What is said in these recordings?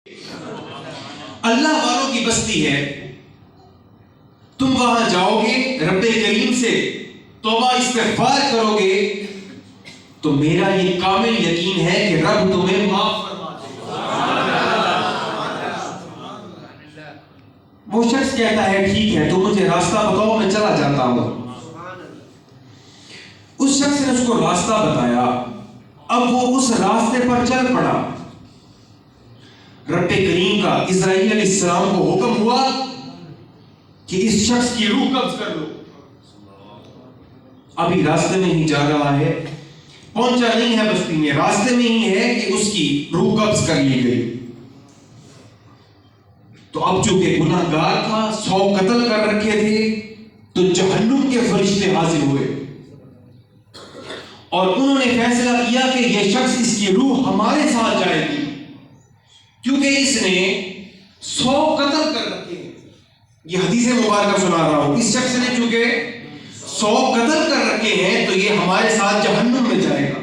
اللہ والوں کی بستی ہے، تم وہاں جاؤ گے، رب کریم سے توبہ استغفار کرو گے تو میرا یہ کامل یقین ہے کہ رب تمہیں معاف فرما دے گا۔ وہ شخص کہتا ہے ٹھیک ہے تم مجھے راستہ بتاؤ، میں چلا جاتا ہوں۔ اس شخص نے اس کو راستہ بتایا، اب وہ اس راستے پر چل پڑا۔ رب کریم کا اسرائیل علیہ السلام کو حکم ہوا کہ اس شخص کی روح قبض کر لو۔ ابھی راستے میں ہی جا رہا ہے، پہنچا نہیں ہے بستی میں، راستے میں ہی ہے کہ اس کی روح قبض کر لی گئی۔ تو اب چونکہ گناہ گار تھا، 100 قتل کر رکھے تھے، تو جہنم کے فرشتے حاضر ہوئے اور انہوں نے فیصلہ کیا کہ یہ شخص، اس کی روح ہمارے ساتھ جائے گی کیونکہ اس نے 100 قتل کر رکھے ہیں۔ یہ حدیث مبارکہ سنا رہا ہوں، اس شخص نے چونکہ 100 قتل کر رکھے ہیں تو یہ ہمارے ساتھ جہنم میں جائے گا۔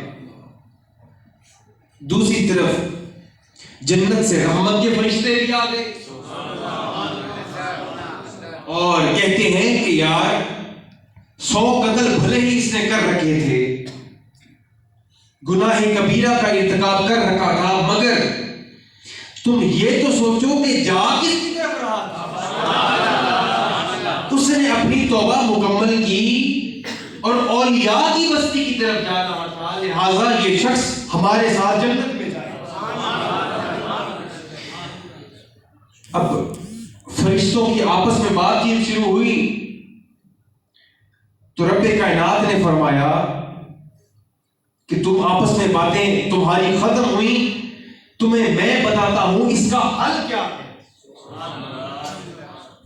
دوسری طرف جنت سے رحمت کے فرشتے بھی آ گئے اور کہتے ہیں کہ یار 100 قتل بھلے ہی اس نے کر رکھے تھے، گناہ کبیرہ کا ارتکاب کر رکھا تھا، مگر تم یہ تو سوچو کہ جا کس کی طرف رہا تھا؟ اس نے اپنی توبہ مکمل کی اور اولیاء کی بستی کی طرف جا رہا تھا، لہذا یہ شخص ہمارے ساتھ جنت میں جائے۔ اب فرشتوں کی آپس میں بات چیت شروع ہوئی تو رب کائنات نے فرمایا کہ تم آپس میں باتیں تمہاری ختم ہوئی، تمہیں میں بتاتا ہوں اس کا حل کیا ہے۔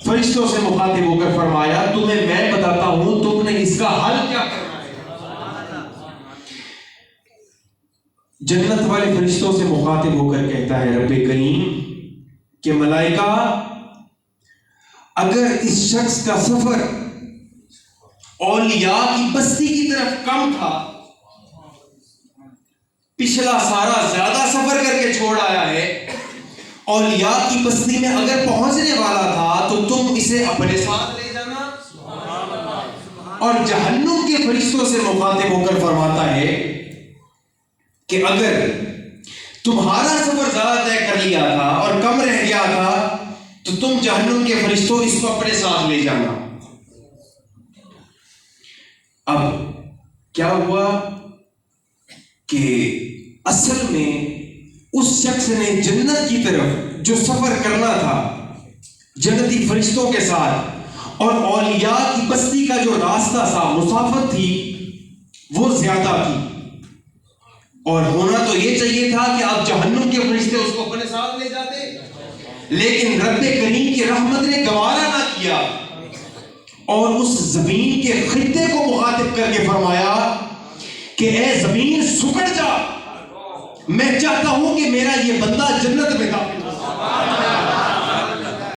فرشتوں سے مخاطب ہو کر فرمایا تمہیں میں بتاتا ہوں، تم نے اس کا حل کیا کرنا ہے۔ جنت والے فرشتوں سے مخاطب ہو کر کہتا ہے رب کریم کہ ملائکہ، اگر اس شخص کا سفر اولیاء کی بستی کی طرف کم تھا، پچھلا سارا زیادہ سفر کر کے چھوڑ آیا ہے، اولیاء کی بستی میں اگر پہنچنے والا تھا تو تم اسے اپنے ساتھ لے جانا۔ اور جہنم کے فرشتوں سے مخاطب ہو کر فرماتا ہے کہ اگر تمہارا سفر زیادہ طے کر لیا تھا اور کم رہ گیا تھا تو تم جہنم کے فرشتوں اس کو اپنے ساتھ لے جانا۔ اب کیا ہوا کہ اصل میں اس شخص نے جنت کی طرف جو سفر کرنا تھا جنتی فرشتوں کے ساتھ، اور اولیاء کی بستی کا جو راستہ تھا، مسافت تھی، وہ زیادہ تھی، اور ہونا تو یہ چاہیے تھا کہ اب جہنم کے فرشتے اس کو اپنے ساتھ لے جاتے، لیکن رب کریم کی رحمت نے گوارا نہ کیا اور اس زمین کے خطے کو مخاطب کر کے فرمایا کہ اے زمین سکڑ جا، میں چاہتا ہوں کہ میرا یہ بندہ جنت میں داخل